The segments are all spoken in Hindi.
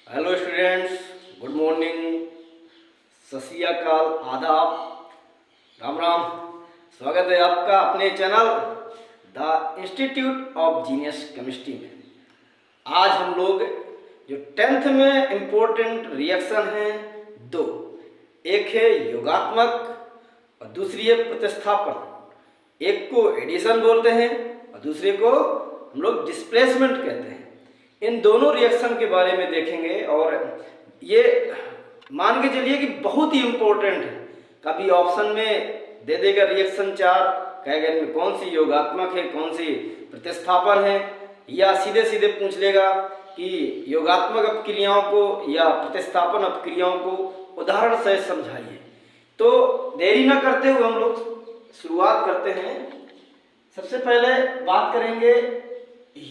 हेलो स्टूडेंट्स, गुड मॉर्निंग, सत श्री अकाल, आदाब, राम राम। स्वागत है आपका अपने channel the institute of genius chemistry में। आज हम लोग जो 10th में इम्पोर्टेंट रिएक्शन हैं दो, एक है योगात्मक और दूसरी है प्रतिस्थापन। एक को एडिशन बोलते हैं और दूसरे को हम लोग डिस्प्लेसमेंट कहते हैं। इन दोनों रिएक्शन के बारे में देखेंगे और ये मान के चलिए कि बहुत ही इम्पोर्टेंट है। कभी ऑप्शन में दे देगा रिएक्शन 4, कहेगा इनमें कौन सी योगात्मक है, कौन सी प्रतिस्थापन है, या सीधे सीधे पूछ लेगा कि योगात्मक अपक्रियाओं को या प्रतिस्थापन अपक्रियाओं को उदाहरण से समझाइए। तो देरी न करते हुए हम लोग शुरुआत करते हैं। सबसे पहले बात करेंगे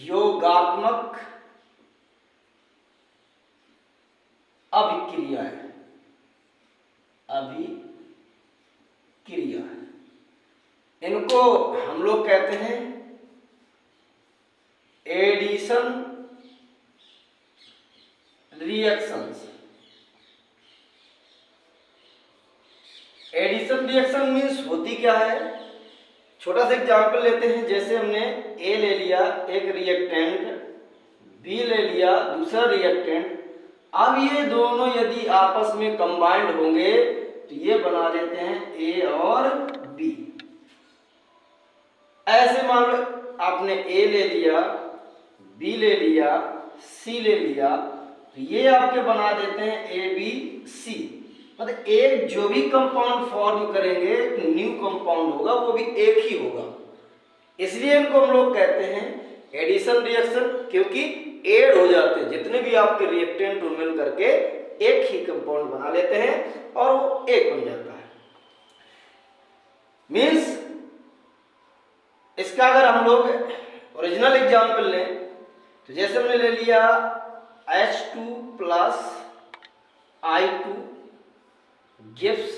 योगात्मक अभिक्रियाएं। इनको हम लोग कहते हैं addition reactions. Addition reaction means होती क्या है, छोटा सा एग्जांपल लेते हैं। जैसे हमने ए ले लिया एक रिएक्टेंट, बी ले लिया दूसरा रिएक्टेंट। अब ये दोनों यदि आपस में कंबाइंड होंगे तो ये बना लेते हैं ए और बी। ऐसे मान लो आपने ए ले लिया, बी ले लिया, सी ले लिया, तो ये आपके बना देते हैं ए बी सी। मतलब एक जो भी कंपाउंड फॉर्म करेंगे न्यू कंपाउंड होगा, वो भी एक ही होगा। इसलिए इनको हम लोग कहते हैं एडिशन रिएक्शन, क्योंकि ऐड हो जाते हैं जितने भी आपके रिएक्टेंट मिल करके एक ही कंपाउंड बना लेते हैं और वो एक बन जाता है। मीन्स इसका अगर हम लोग ओरिजिनल एग्जांपल लें तो जैसे हमने ले लिया H2 plus I2 gives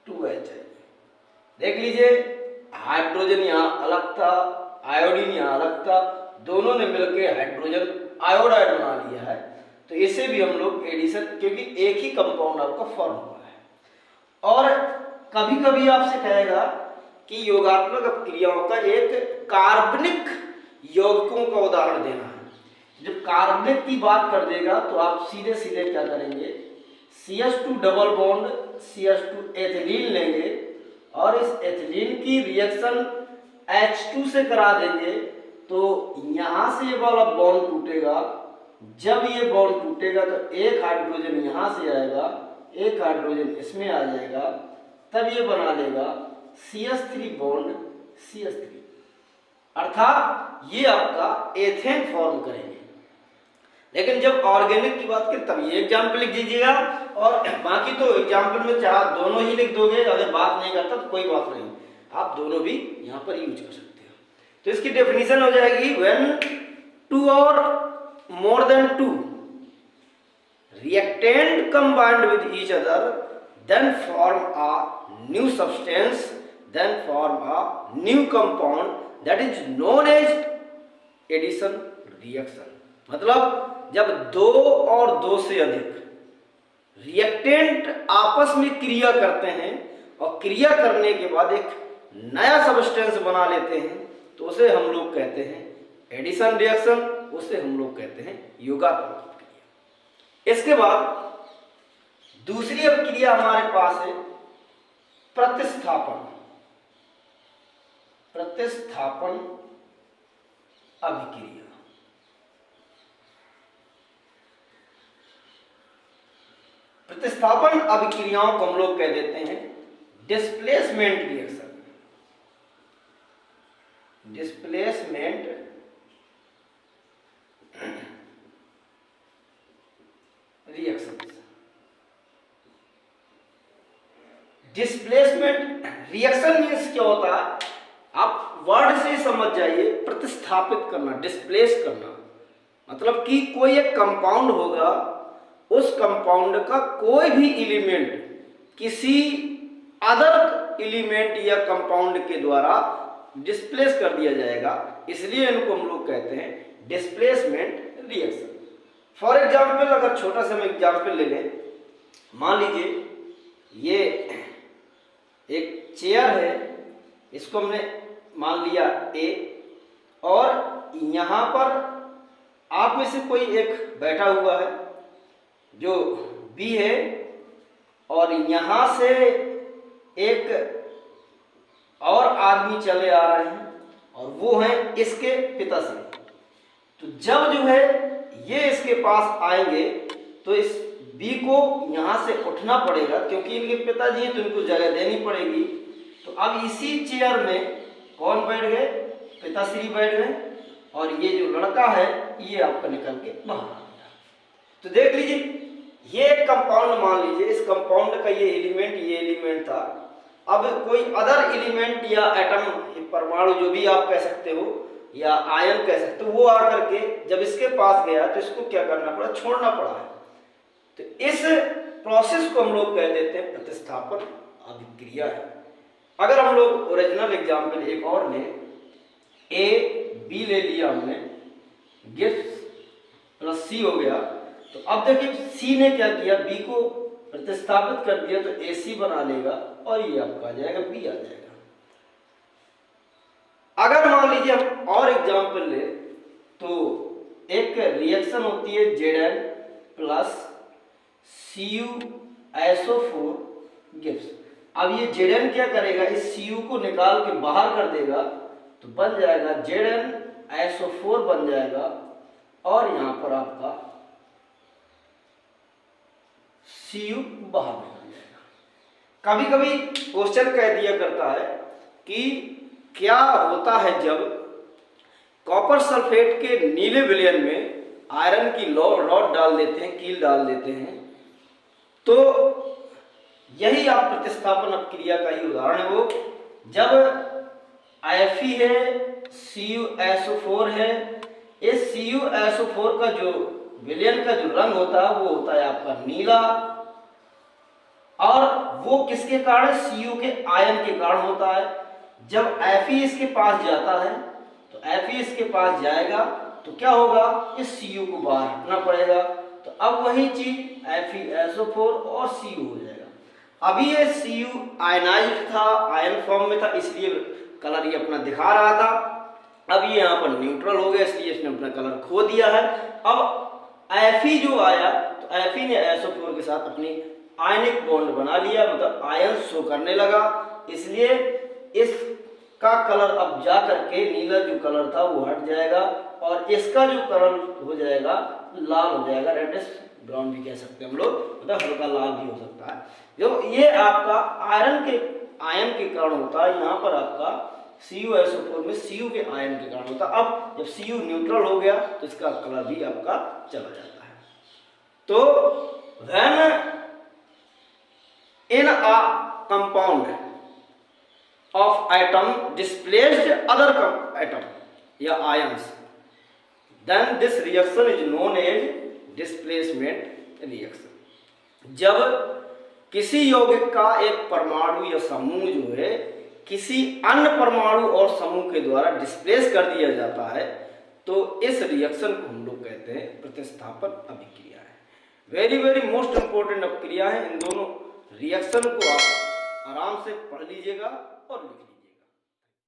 2H। देख लीजिए, हाइड्रोजन यहाँ अलग था, आयोडीन यहाँ अलग था, दोनों ने मिलकर हाइड्रोजन आयोडाइड बना लिया है। तो इसे भी हम लोग एडिशन, क्योंकि एक ही कंपाउंड आपका फॉर्म हुआ है। और कभी कभी आपसे कहेगा कि योगात्मक अपक्रियाओं का एक कार्बनिक यौगिकों का उदाहरण देना है। जब कार्बनिक की बात कर देगा तो आप सीधे सीधे क्या करेंगे, CH2 double bond CH2 ethylene लेंगे और इस एथिलीन की रिएक्शन H2 से करा देंगे। तो यहां से ये वाला बॉन्ड टूटेगा। जब ये बॉन्ड टूटेगा तो एक हाइड्रोजन यहां से आएगा, एक हाइड्रोजन इसमें आ जाएगा, तब ये बना लेगा CH3 बॉन्ड CH3। अर्थात ये आपका एथेन फॉर्म करेंगे। लेकिन जब ऑर्गेनिक की बात करें तब ये एग्जाम्पल लिख दीजिएगा, और बाकी तो एग्जाम्पल में चाहे दोनों ही लिख दोगे। अगर बात नहीं करता तो कोई बात नहीं, आप दोनों भी यहां पर यूज कर सकते हो। तो इसकी डेफिनेशन हो जाएगी, व्हेन 2 और more than 2 reactant combined with each other then form a new substance, then form a new compound that is known as addition reaction। मतलब जब 2 और 2 से अधिक रिएक्टेंट आपस में क्रिया करते हैं और क्रिया करने के बाद एक नया सब्सटेंस बना लेते हैं, तो उसे हम लोग कहते हैं एडिशन रिएक्शन, उसे हम लोग कहते हैं योगात्मक अपक्रिया। इसके बाद दूसरी अपक्रिया हमारे पास है प्रतिस्थापन। प्रतिस्थापन अभिक्रिया। प्रतिस्थापन अभिक्रियाओं को हम लोग कह देते हैं displacement reaction. Displacement reaction. Displacement reaction means क्या होता है, आप वर्ड से समझ जाइए। प्रतिस्थापित करना, डिस्प्लेस करना, मतलब कि कोई एक कंपाउंड होगा, उस कंपाउंड का कोई भी एलिमेंट किसी अदर एलिमेंट या कंपाउंड के द्वारा डिस्प्लेस कर दिया जाएगा। इसलिए इनको हम लोग कहते हैं डिस्प्लेसमेंट रिएक्शन। फॉर एग्जाम्पल अगर छोटा सा हम एग्जाम्पल ले लें, मान लीजिए ये एक चेयर है, इसको हमने मान लिया ए, और यहाँ पर आप में से कोई एक बैठा हुआ है जो बी है, और यहाँ से एक और आदमी चले आ रहे हैं और वो हैं इसके पिताश्री। तो जब जो है ये इसके पास आएंगे तो इस बी को यहाँ से उठना पड़ेगा, क्योंकि इनके पिताजी हैं तो इनको जगह देनी पड़ेगी। तो अब इसी चेयर में कौन बैठ गए, पिताश्री बैठ गए, और ये जो लड़का है ये आपका निकल के बाहर आ गया। तो देख लीजिए ये एक कंपाउंड मान लीजिए, इस कंपाउंड का ये एलिमेंट था। अब कोई अदर एलिमेंट या एटम, परमाणु जो भी आप कह सकते हो या आयन कह सकते हो, वो आकर के जब इसके पास गया तो इसको क्या करना पड़ा, छोड़ना पड़ा है। तो इस प्रोसेस को हम लोग कह देते हैं प्रतिस्थापन अभिक्रिया है। अगर हम लोग ओरिजिनल एग्जाम्पल एक और लें, ए बी ले लिया हमने, गिव्स प्लस सी हो गया। तो अब देखिए सी ने क्या किया, बी को प्रतिस्थापित कर दिया, तो ए सी बना लेगा और ये आपका आ जाएगा, बी आ जाएगा। अगर मान लीजिए हम और एग्जाम्पल ले, तो एक रिएक्शन होती है Zn प्लस CuSO4 गिव्स। अब ये Zn क्या करेगा, इस Cu को निकाल के बाहर कर देगा, तो बन जाएगा ZnSO4 बन जाएगा, और यहां पर आपका Cu बाहर निकल जाएगा। कभी कभी क्वेश्चन कह दिया करता है कि क्या होता है जब कॉपर सल्फेट के नीले विलयन में आयरन की रॉड डाल देते हैं, कील डाल देते हैं। तो यही आप प्रतिस्थापन अपक्रिया का ही उदाहरण है। वो जब Fe है, CuSO4 है, इस CuSO4 का जो विलयन का जो रंग होता है वो होता है आपका नीला, और वो किसके कारण, Cu के आयन के कारण होता है। जब Fe इसके पास जाता है तो Fe इसके पास जाएगा तो क्या होगा, इस Cu को बाहर हटना पड़ेगा। तो अब वही चीज FeSO4 और Cu हो जाएगा। अभी ये Cu आयनाइज्ड था, आयन फॉर्म में था, इसलिए कलर ये अपना दिखा रहा था। अब ये यहाँ पर न्यूट्रल हो गया, इसलिए इसने अपना कलर खो दिया है। अब Fe जो आया तो Fe ने SO4 के साथ अपनी आयनिक बॉन्ड बना लिया, मतलब आयन शो करने लगा, इसलिए इसका कलर अब जा करके नीला जो कलर था वो हट जाएगा, और इसका जो कलर हो जाएगा लाल हो जाएगा, रेडिश ब्राउन भी कह सकते हैं हम लोग, मतलब हल्का लाल भी हो सकता है। जो ये आपका आयन के कारण होता है, यहाँ पर आपका CuSO4 में Cu के आयन के कारण होता है। अब जब Cu न्यूट्रल हो गया तो इसका कलर भी आपका चला जाता है। तो when in a compound of atom displaced other atom या ions, then this reaction is known as displacement reaction। जब किसी यौगिक का एक परमाणु या समूह जो है किसी अन्य परमाणु और समूह के द्वारा डिस्प्लेस कर दिया जाता है, तो इस रिएक्शन को हम लोग कहते हैं प्रतिस्थापन अभिक्रिया है। वेरी मोस्ट इंपॉर्टेंट अभिक्रिया है। इन दोनों रिएक्शन को आप आराम से पढ़ लीजिएगा और लिख लीजिएगा।